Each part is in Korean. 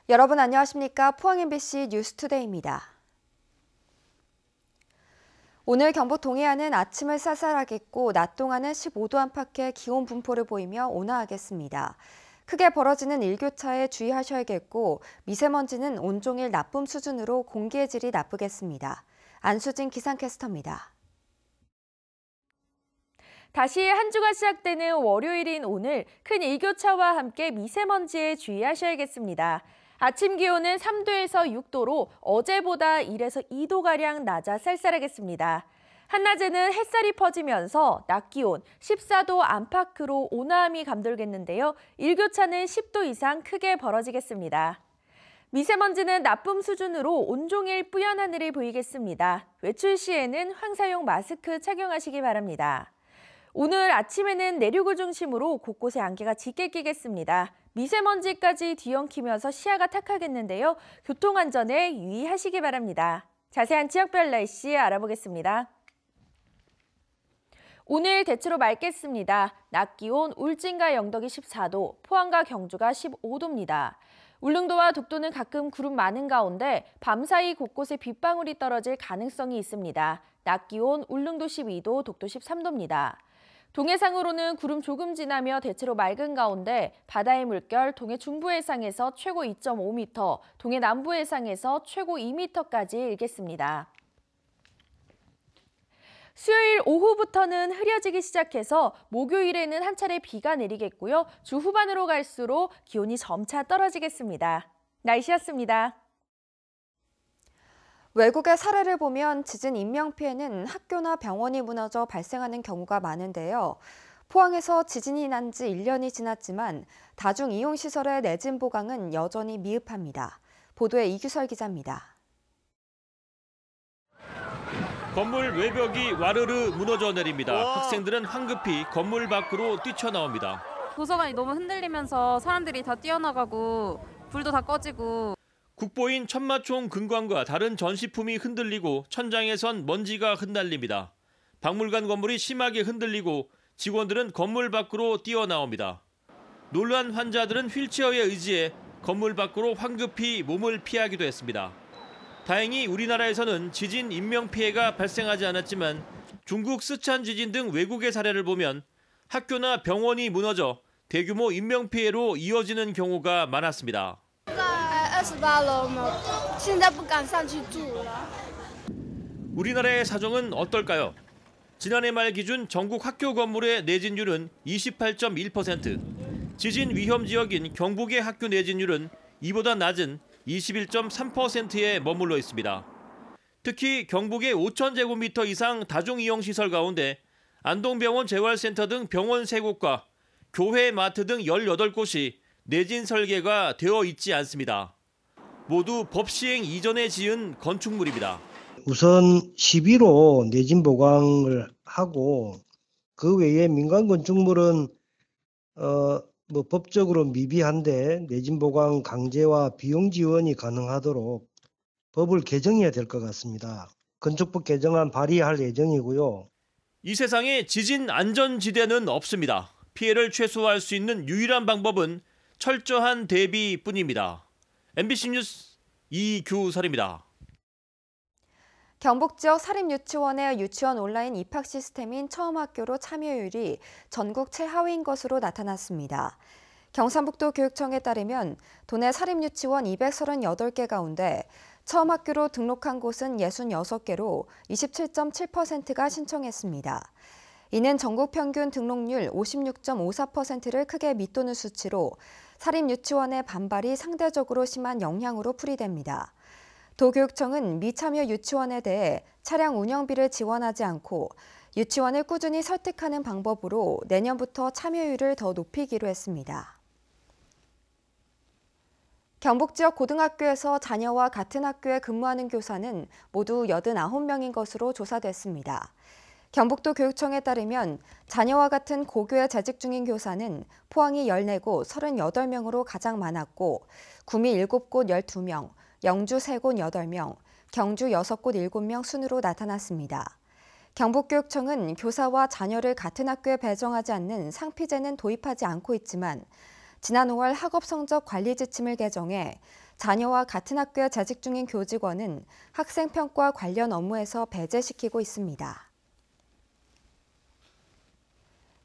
여러분 안녕하십니까? 포항 MBC 뉴스투데이입니다. 오늘 경북 동해안은 아침을 쌀쌀하겠고 낮 동안은 15도 안팎의 기온 분포를 보이며 온화하겠습니다. 크게 벌어지는 일교차에 주의하셔야겠고 미세먼지는 온종일 나쁨 수준으로 공기의 질이 나쁘겠습니다. 안수진 기상캐스터입니다. 다시 한 주가 시작되는 월요일인 오늘 큰 일교차와 함께 미세먼지에 주의하셔야겠습니다. 아침 기온은 3도에서 6도로 어제보다 1에서 2도가량 낮아 쌀쌀하겠습니다. 한낮에는 햇살이 퍼지면서 낮 기온 14도 안팎으로 온화함이 감돌겠는데요. 일교차는 10도 이상 크게 벌어지겠습니다. 미세먼지는 나쁨 수준으로 온종일 뿌연 하늘이 보이겠습니다. 외출 시에는 황사용 마스크 착용하시기 바랍니다. 오늘 아침에는 내륙을 중심으로 곳곳에 안개가 짙게 끼겠습니다. 미세먼지까지 뒤엉키면서 시야가 탁하겠는데요. 교통안전에 유의하시기 바랍니다. 자세한 지역별 날씨 알아보겠습니다. 오늘 대체로 맑겠습니다. 낮 기온 울진과 영덕이 14도, 포항과 경주가 15도입니다. 울릉도와 독도는 가끔 구름 많은 가운데 밤사이 곳곳에 빗방울이 떨어질 가능성이 있습니다. 낮 기온 울릉도 12도, 독도 13도입니다. 동해상으로는 구름 조금 지나며 대체로 맑은 가운데 바다의 물결 동해 중부 해상에서 최고 2.5m, 동해 남부 해상에서 최고 2m까지 일겠습니다. 수요일 오후부터는 흐려지기 시작해서 목요일에는 한 차례 비가 내리겠고요. 주 후반으로 갈수록 기온이 점차 떨어지겠습니다. 날씨였습니다. 외국의 사례를 보면 잦은 인명피해는 학교나 병원이 무너져 발생하는 경우가 많은데요. 포항에서 지진이 난 지 1년이 지났지만 다중이용시설의 내진 보강은 여전히 미흡합니다. 보도에 이규설 기자입니다. 건물 외벽이 와르르 무너져 내립니다. 학생들은 황급히 건물 밖으로 뛰쳐나옵니다. 도서관이 너무 흔들리면서 사람들이 다 뛰어나가고 불도 다 꺼지고. 국보인 천마총 근관과 다른 전시품이 흔들리고 천장에선 먼지가 흩날립니다. 박물관 건물이 심하게 흔들리고 직원들은 건물 밖으로 뛰어나옵니다. 놀란 환자들은 휠체어에 의지해 건물 밖으로 황급히 몸을 피하기도 했습니다. 다행히 우리나라에서는 지진 인명피해가 발생하지 않았지만 중국 스촨 지진 등 외국의 사례를 보면 학교나 병원이 무너져 대규모 인명피해로 이어지는 경우가 많았습니다. 28楼嘛，现在不敢上去住了。 우리나라의 사정은 어떨까요? 지난해 말 기준 전국 학교 건물의 내진율은 28.1%, 지진 위험 지역인 경북의 학교 내진율은 이보다 낮은 21.3%에 머물러 있습니다. 특히 경북의 5,000제곱미터 이상 다중이용시설 가운데 안동병원 재활센터 등 병원 3곳과 교회, 마트 등 18곳이 내진 설계가 되어 있지 않습니다. 모두 법 시행 이전에 지은 건축물입니다. 우선 시비로 내진 보강을 하고 그 외에 민간 건축물은 법적으로 미비한데 내진 보강 강제와 비용 지원이 가능하도록 법을 개정해야 될 것 같습니다. 건축법 개정안 발의할 예정이고요. 이 세상에 지진 안전지대는 없습니다. 피해를 최소화할 수 있는 유일한 방법은 철저한 대비뿐입니다. MBC 뉴스 이규설입니다. 경북 지역 사립유치원의 유치원 온라인 입학 시스템인 처음학교로 참여율이 전국 최하위인 것으로 나타났습니다. 경상북도 교육청에 따르면 도내 사립유치원 238개 가운데 처음학교로 등록한 곳은 66개로 27.7%가 신청했습니다. 이는 전국 평균 등록률 56.54%를 크게 밑도는 수치로 사립유치원의 반발이 상대적으로 심한 영향으로 풀이됩니다. 도교육청은 미참여 유치원에 대해 차량 운영비를 지원하지 않고 유치원을 꾸준히 설득하는 방법으로 내년부터 참여율을 더 높이기로 했습니다. 경북 지역 고등학교에서 자녀와 같은 학교에 근무하는 교사는 모두 89명인 것으로 조사됐습니다. 경북도 교육청에 따르면 자녀와 같은 고교에 재직 중인 교사는 포항이 14곳 38명으로 가장 많았고 구미 7곳 12명, 영주 3곳 8명, 경주 6곳 7명 순으로 나타났습니다. 경북교육청은 교사와 자녀를 같은 학교에 배정하지 않는 상피제는 도입하지 않고 있지만 지난 5월 학업 성적 관리 지침을 개정해 자녀와 같은 학교에 재직 중인 교직원은 학생 평가 관련 업무에서 배제시키고 있습니다.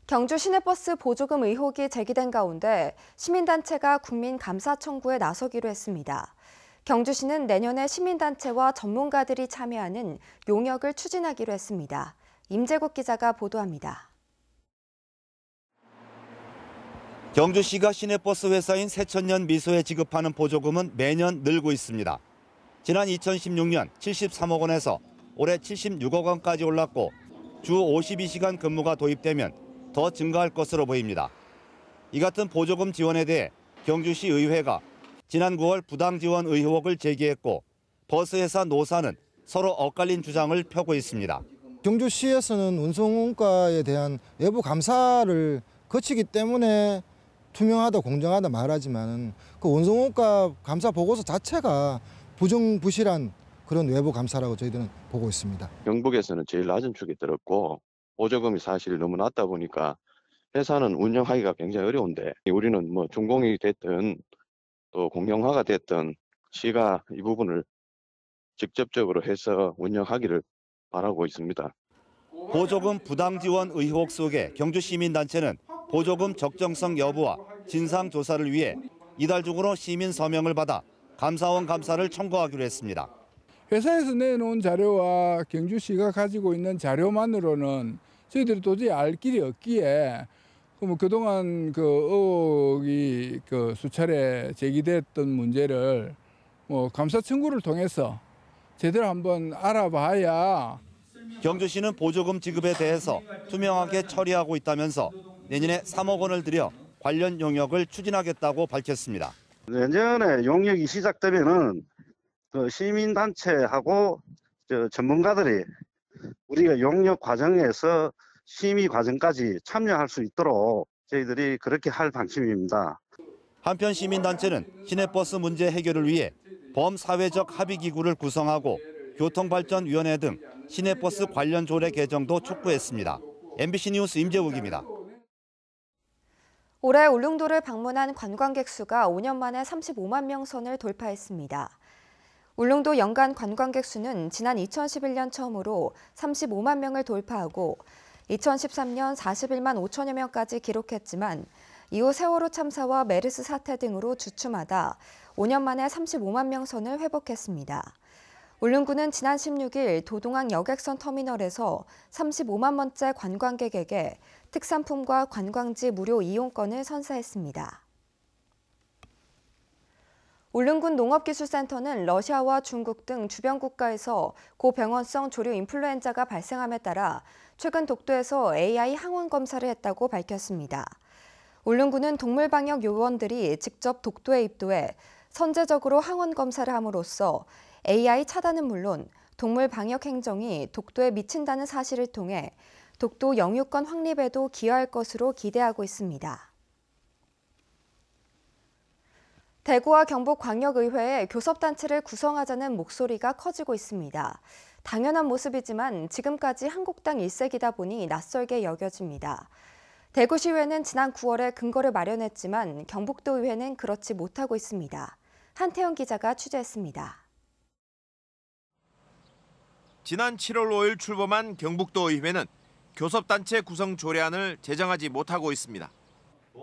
경주 시내버스 보조금 의혹이 제기된 가운데 시민단체가 국민감사 청구에 나서기로 했습니다. 경주시는 내년에 시민단체와 전문가들이 참여하는 용역을 추진하기로 했습니다. 임재국 기자가 보도합니다. 경주시가 시내버스 회사인 새천년 미소에 지급하는 보조금은 매년 늘고 있습니다. 지난 2016년 73억 원에서 올해 76억 원까지 올랐고 주 52시간 근무가 도입되면 더 증가할 것으로 보입니다. 이 같은 보조금 지원에 대해 경주시 의회가 지난 9월 부당 지원 의혹을 제기했고 버스회사 노사는 서로 엇갈린 주장을 펴고 있습니다. 경주시에서는 운송원가에 대한 외부 감사를 거치기 때문에 투명하다 공정하다 말하지만 그 운송원가 감사 보고서 자체가 부정부실한 그런 외부 감사라고 저희들은 보고 있습니다. 경북에서는 제일 낮은 축에 들었고 보조금이 사실 너무 낮다 보니까 회사는 운영하기가 굉장히 어려운데 우리는 뭐 준공이 됐든 또 공영화가 됐든 시가 이 부분을 직접적으로 해서 운영하기를 바라고 있습니다. 보조금 부당 지원 의혹 속에 경주시민단체는 보조금 적정성 여부와 진상 조사를 위해 이달 중으로 시민 서명을 받아 감사원 감사를 청구하기로 했습니다. 회사에서 내놓은 자료와 경주시가 가지고 있는 자료만으로는 저희들이 도저히 알 길이 없기에 그동안 그 의혹이 수차례 제기됐던 문제를 감사 청구를 통해서 제대로 한번 알아봐야. 경주시는 보조금 지급에 대해서 투명하게 처리하고 있다면서 내년에 3억 원을 들여 관련 용역을 추진하겠다고 밝혔습니다. 내년에 용역이 시작되면은 그 시민단체하고 전문가들이 우리가 용역 과정에서 심의 과정까지 참여할 수 있도록 저희들이 그렇게 할 방침입니다. 한편 시민단체는 시내버스 문제 해결을 위해 범사회적 합의기구를 구성하고 교통발전위원회 등 시내버스 관련 조례 개정도 촉구했습니다. MBC 뉴스 임재욱입니다. 올해 울릉도를 방문한 관광객 수가 5년 만에 35만 명 선을 돌파했습니다. 울릉도 연간 관광객 수는 지난 2011년 처음으로 35만 명을 돌파하고 2013년 41만 5천여 명까지 기록했지만 이후 세월호 참사와 메르스 사태 등으로 주춤하다 5년 만에 35만 명 선을 회복했습니다. 울릉구는 지난 16일 도동항 여객선 터미널에서 35만 번째 관광객에게 특산품과 관광지 무료 이용권을 선사했습니다. 울릉군 농업기술센터는 러시아와 중국 등 주변 국가에서 고병원성 조류 인플루엔자가 발생함에 따라 최근 독도에서 AI 항원 검사를 했다고 밝혔습니다. 울릉군은 동물방역 요원들이 직접 독도에 입도해 선제적으로 항원 검사를 함으로써 AI 차단은 물론 동물 방역 행정이 독도에 미친다는 사실을 통해 독도 영유권 확립에도 기여할 것으로 기대하고 있습니다. 대구와 경북광역의회에 교섭단체를 구성하자는 목소리가 커지고 있습니다. 당연한 모습이지만 지금까지 한국당 일색이다 보니 낯설게 여겨집니다. 대구시의회는 지난 9월에 근거를 마련했지만 경북도의회는 그렇지 못하고 있습니다. 한태영 기자가 취재했습니다. 지난 7월 5일 출범한 경북도의회는 교섭단체 구성 조례안을 제정하지 못하고 있습니다.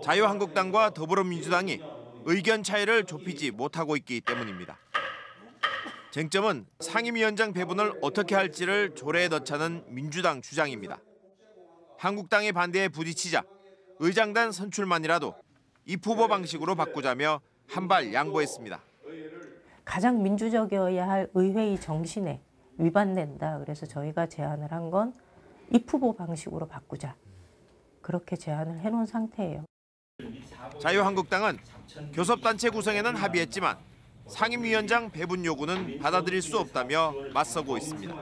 자유한국당과 더불어민주당이 의견 차이를 좁히지 못하고 있기 때문입니다. 쟁점은 상임위원장 배분을 어떻게 할지를 조례에 넣자는 민주당 주장입니다. 한국당의 반대에 부딪히자 의장단 선출만이라도 입후보 방식으로 바꾸자며 한발 양보했습니다. 가장 민주적이어야 할 의회의 정신에 위반된다. 그래서 저희가 제안을 한 건 입후보 방식으로 바꾸자. 그렇게 제안을 해놓은 상태예요. 자유한국당은 교섭단체 구성에는 합의했지만 상임위원장 배분 요구는 받아들일 수 없다며 맞서고 있습니다.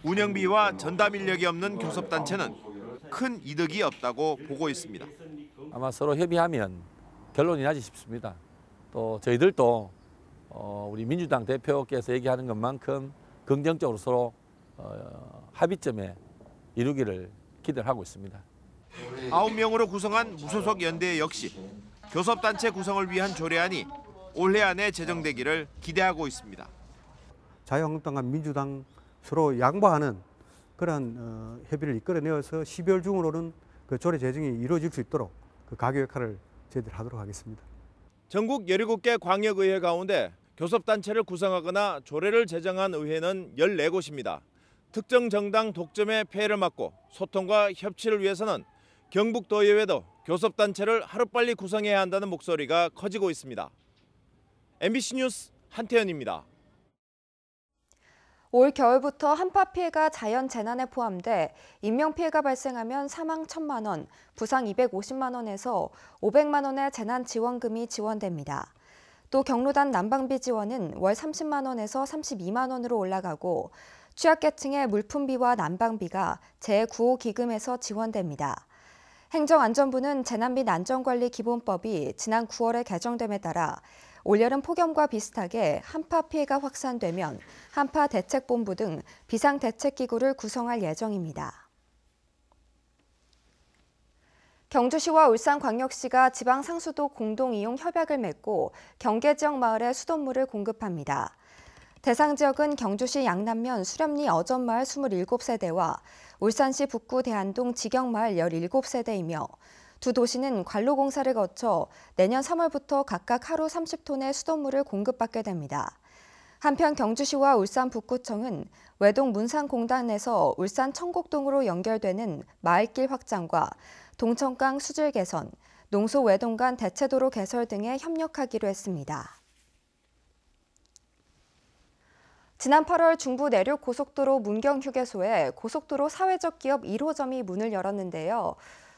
운영비와 전담 인력이 없는 교섭단체는 큰 이득이 없다고 보고 있습니다. 아마 서로 협의하면 결론이 나지 싶습니다. 또 저희들도 우리 민주당 대표께서 얘기하는 것만큼 긍정적으로 서로 합의점에 이루기를 기대하고 있습니다. 9명으로 구성한 무소속 연대 역시 교섭단체 구성을 위한 조례안이 올해 안에 제정되기를 기대하고 있습니다. 자유한국당과 민주당 서로 양보하는 그런 협의를 이끌어내어서 12월 중으로는 그 조례 제정이 이루어질 수 있도록 그 가교 역할을 저희들 하도록 하겠습니다. 전국 17개 광역의회 가운데 교섭단체를 구성하거나 조례를 제정한 의회는 14곳입니다. 특정 정당 독점의 폐해를 막고 소통과 협치를 위해서는 경북도의회도 교섭단체를 하루빨리 구성해야 한다는 목소리가 커지고 있습니다. MBC 뉴스 한태현입니다. 올 겨울부터 한파 피해가 자연 재난에 포함돼 인명피해가 발생하면 사망 1,000만 원, 부상 250만 원에서 500만 원의 재난지원금이 지원됩니다. 또 경로단 난방비 지원은 월 30만 원에서 32만 원으로 올라가고 취약계층의 물품비와 난방비가 제9호기금에서 지원됩니다. 행정안전부는 재난 및 안전관리기본법이 지난 9월에 개정됨에 따라 올여름 폭염과 비슷하게 한파 피해가 확산되면 한파대책본부 등 비상대책기구를 구성할 예정입니다. 경주시와 울산광역시가 지방상수도 공동이용 협약을 맺고 경계지역 마을에 수돗물을 공급합니다. 대상 지역은 경주시 양남면 수렴리 어전마을 27세대와 울산시 북구 대안동 직영마을 17세대이며 두 도시는 관로공사를 거쳐 내년 3월부터 각각 하루 30톤의 수돗물을 공급받게 됩니다. 한편 경주시와 울산 북구청은 외동 문산공단에서 울산 청곡동으로 연결되는 마을길 확장과 동천강 수질 개선, 농소 외동 간 대체도로 개설 등에 협력하기로 했습니다. 지난 8월 중부 내륙 고속도로 문경휴게소에 고속도로 사회적 기업 1호점이 문을 열었는데요.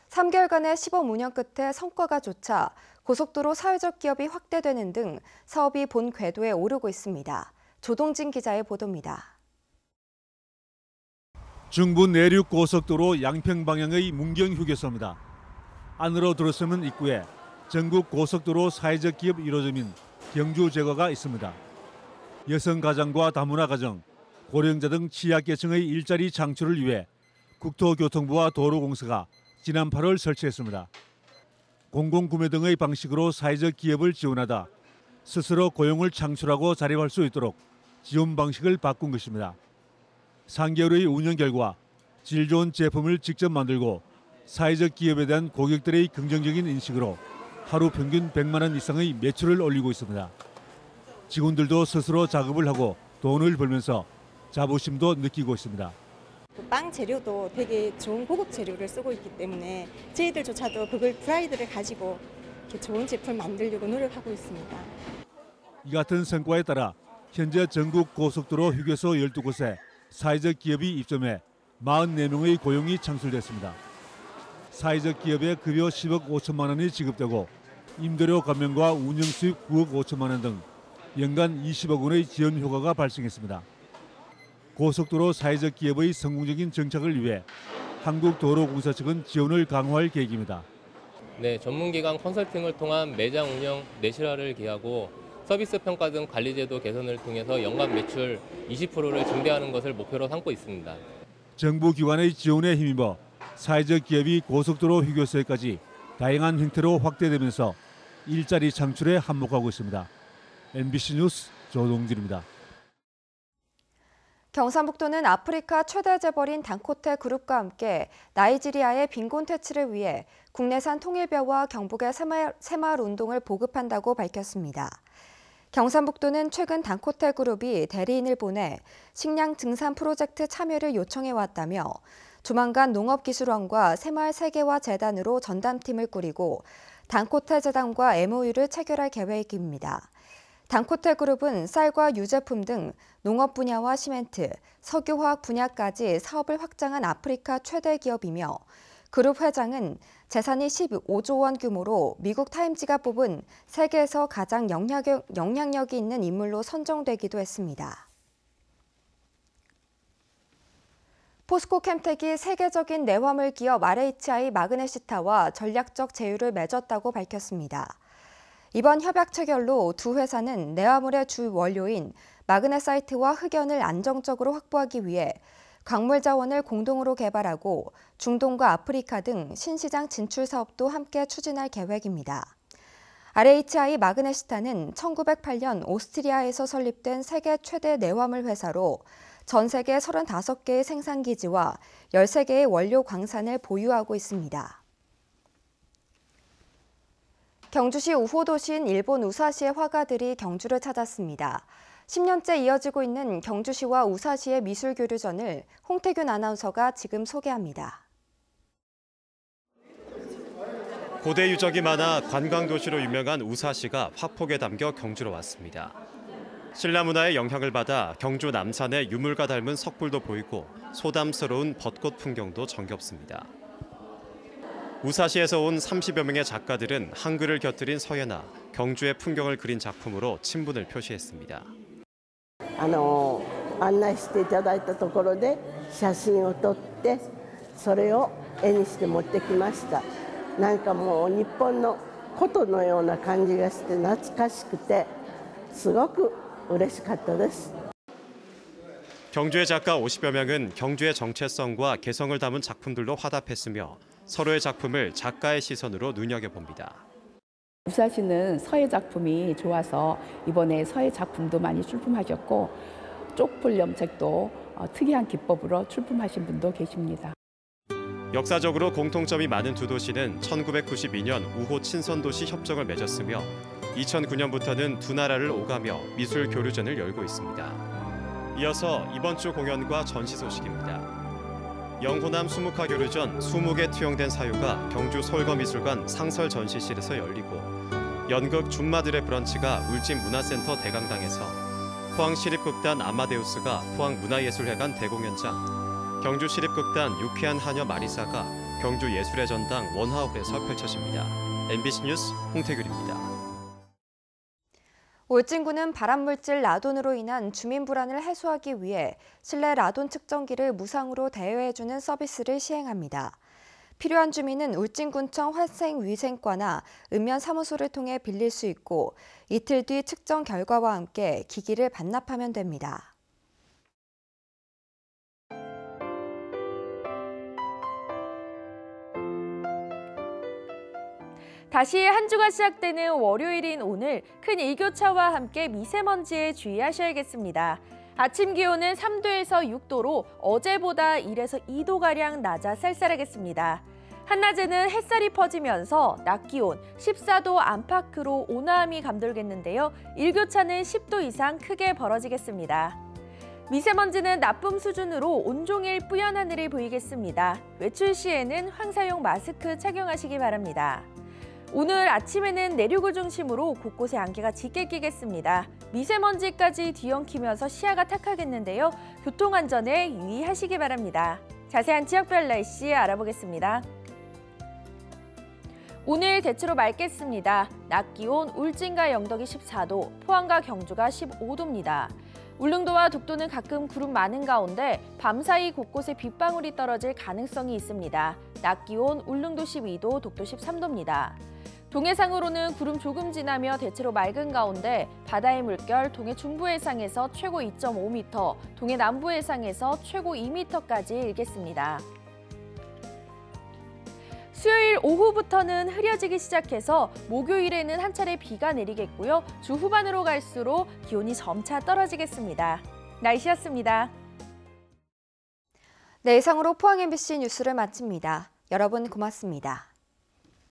3개월간의 시범 운영 끝에 성과가 좋자 고속도로 사회적 기업이 확대되는 등 사업이 본 궤도에 오르고 있습니다. 조동진 기자의 보도입니다. 중부 내륙 고속도로 양평 방향의 문경휴게소입니다. 안으로 들어서는 입구에 전국 고속도로 사회적 기업 1호점인 경주제과가 있습니다. 여성 가장과 다문화 가정, 고령자 등 취약계층의 일자리 창출을 위해 국토교통부와 도로공사가 지난 8월 설치했습니다. 공공구매 등의 방식으로 사회적 기업을 지원하다 스스로 고용을 창출하고 자립할 수 있도록 지원 방식을 바꾼 것입니다. 3개월의 운영 결과 질 좋은 제품을 직접 만들고 사회적 기업에 대한 고객들의 긍정적인 인식으로 하루 평균 100만 원 이상의 매출을 올리고 있습니다. 직원들도 스스로 작업을 하고 돈을 벌면서 자부심도 느끼고 있습니다. 빵 재료도 되게 좋은 고급 재료를 쓰고 있기 때문에 저희들조차도 그걸 프라이드를 가지고 이렇게 좋은 제품 만들려고 노력하고 있습니다. 이 같은 성과에 따라 현재 전국 고속도로 휴게소 12곳에 사회적 기업이 입점해 44명의 고용이 창출됐습니다. 사회적 기업에 급여 10억 5천만 원이 지급되고 임대료 감면과 운영 수입 9억 5천만 원 등 연간 20억 원의 지원 효과가 발생했습니다. 고속도로 사회적 기업의 성공적인 정착을 위해 한국도로공사 측은 지원을 강화할 계획입니다. 네, 전문기관 컨설팅을 통한 매장 운영 내실화를 기하고 서비스 평가 등 관리제도 개선을 통해서 연간 매출 20%를 증대하는 것을 목표로 삼고 있습니다. 정부 기관의 지원에 힘입어 사회적 기업이 고속도로 휴게소에까지 다양한 형태로 확대되면서 일자리 창출에 한몫하고 있습니다. MBC 뉴스 조동진입니다. 경상북도는 아프리카 최대 재벌인 단코테 그룹과 함께 나이지리아의 빈곤 퇴치를 위해 국내산 통일벼와 경북의 새마을 운동을 보급한다고 밝혔습니다. 경상북도는 최근 단코테 그룹이 대리인을 보내 식량 증산 프로젝트 참여를 요청해왔다며 조만간 농업기술원과 새마을 세계화 재단으로 전담팀을 꾸리고 단코테 재단과 MOU를 체결할 계획입니다. 단코테 그룹은 쌀과 유제품 등 농업 분야와 시멘트, 석유화학 분야까지 사업을 확장한 아프리카 최대 기업이며 그룹 회장은 재산이 15조 원 규모로 미국 타임지가 뽑은 세계에서 가장 영향력이 있는 인물로 선정되기도 했습니다. 포스코 캠텍이 세계적인 내화물 기업 RHI 마그네시타와 전략적 제휴를 맺었다고 밝혔습니다. 이번 협약 체결로 두 회사는 내화물의 주 원료인 마그네사이트와 흑연을 안정적으로 확보하기 위해 광물 자원을 공동으로 개발하고 중동과 아프리카 등 신시장 진출 사업도 함께 추진할 계획입니다. RHI 마그네시타는 1908년 오스트리아에서 설립된 세계 최대 내화물 회사로 전 세계 35개의 생산기지와 13개의 원료 광산을 보유하고 있습니다. 경주시 우호도시인 일본 우사시의 화가들이 경주를 찾았습니다. 10년째 이어지고 있는 경주시와 우사시의 미술교류전을 홍태균 아나운서가 지금 소개합니다. 고대 유적이 많아 관광도시로 유명한 우사시가 화폭에 담겨 경주로 왔습니다. 신라 문화의 영향을 받아 경주 남산에 유물과 닮은 석굴도 보이고 소담스러운 벚꽃 풍경도 정겹습니다. 우사시에서 온 30여 명의 작가들은 한글을 곁들인 서예나 경주의 풍경을 그린 작품으로 친분을 표시했습니다. 案内していただいたところで写真を撮ってそれを絵にして持ってきました。なんかもう日本の古都のような感じがして懐かしくてすごく嬉しかったです。 경주의 작가 50여 명은 경주의 정체성과 개성을 담은 작품들로 화답했으며 서로의 작품을 작가의 시선으로 눈여겨봅니다. 우사시는 서예 작품이 좋아서 이번에 서예 작품도 많이 출품하셨고 쪽풀 염색도 특이한 기법으로 출품하신 분도 계십니다. 역사적으로 공통점이 많은 두 도시는 1992년 우호 친선도시 협정을 맺었으며 2009년부터는 두 나라를 오가며 미술 교류전을 열고 있습니다. 이어서 이번 주 공연과 전시 소식입니다. 영호남 수묵화 교류전 20개 투영된 사유가 경주 솔거미술관 상설 전시실에서 열리고 연극 준마들의 브런치가 울진문화센터 대강당에서 포항시립극단 아마데우스가 포항문화예술회관 대공연장, 경주시립극단 유쾌한 하녀 마리사가 경주예술의 전당 원화홀에서 펼쳐집니다. MBC 뉴스 홍태균입니다. 울진군은 발암물질 라돈으로 인한 주민 불안을 해소하기 위해 실내 라돈 측정기를 무상으로 대여해주는 서비스를 시행합니다. 필요한 주민은 울진군청 활생위생과나 읍면사무소를 통해 빌릴 수 있고 이틀 뒤 측정 결과와 함께 기기를 반납하면 됩니다. 다시 한 주가 시작되는 월요일인 오늘 큰 일교차와 함께 미세먼지에 주의하셔야겠습니다. 아침 기온은 3도에서 6도로 어제보다 1에서 2도가량 낮아 쌀쌀하겠습니다. 한낮에는 햇살이 퍼지면서 낮 기온 14도 안팎으로 온화함이 감돌겠는데요. 일교차는 10도 이상 크게 벌어지겠습니다. 미세먼지는 나쁨 수준으로 온종일 뿌연 하늘이 보이겠습니다. 외출 시에는 황사용 마스크 착용하시기 바랍니다. 오늘 아침에는 내륙을 중심으로 곳곳에 안개가 짙게 끼겠습니다. 미세먼지까지 뒤엉키면서 시야가 탁하겠는데요. 교통안전에 유의하시기 바랍니다. 자세한 지역별 날씨 알아보겠습니다. 오늘 대체로 맑겠습니다. 낮 기온 울진과 영덕이 14도, 포항과 경주가 15도입니다. 울릉도와 독도는 가끔 구름 많은 가운데 밤사이 곳곳에 빗방울이 떨어질 가능성이 있습니다. 낮 기온 울릉도 12도, 독도 13도입니다. 동해상으로는 구름 조금 지나며 대체로 맑은 가운데 바다의 물결 동해 중부 해상에서 최고 2.5m, 동해 남부 해상에서 최고 2m까지 일겠습니다. 수요일 오후부터는 흐려지기 시작해서 목요일에는 한 차례 비가 내리겠고요. 주 후반으로 갈수록 기온이 점차 떨어지겠습니다. 날씨였습니다. 네, 이상으로 포항 MBC 뉴스를 마칩니다. 여러분 고맙습니다.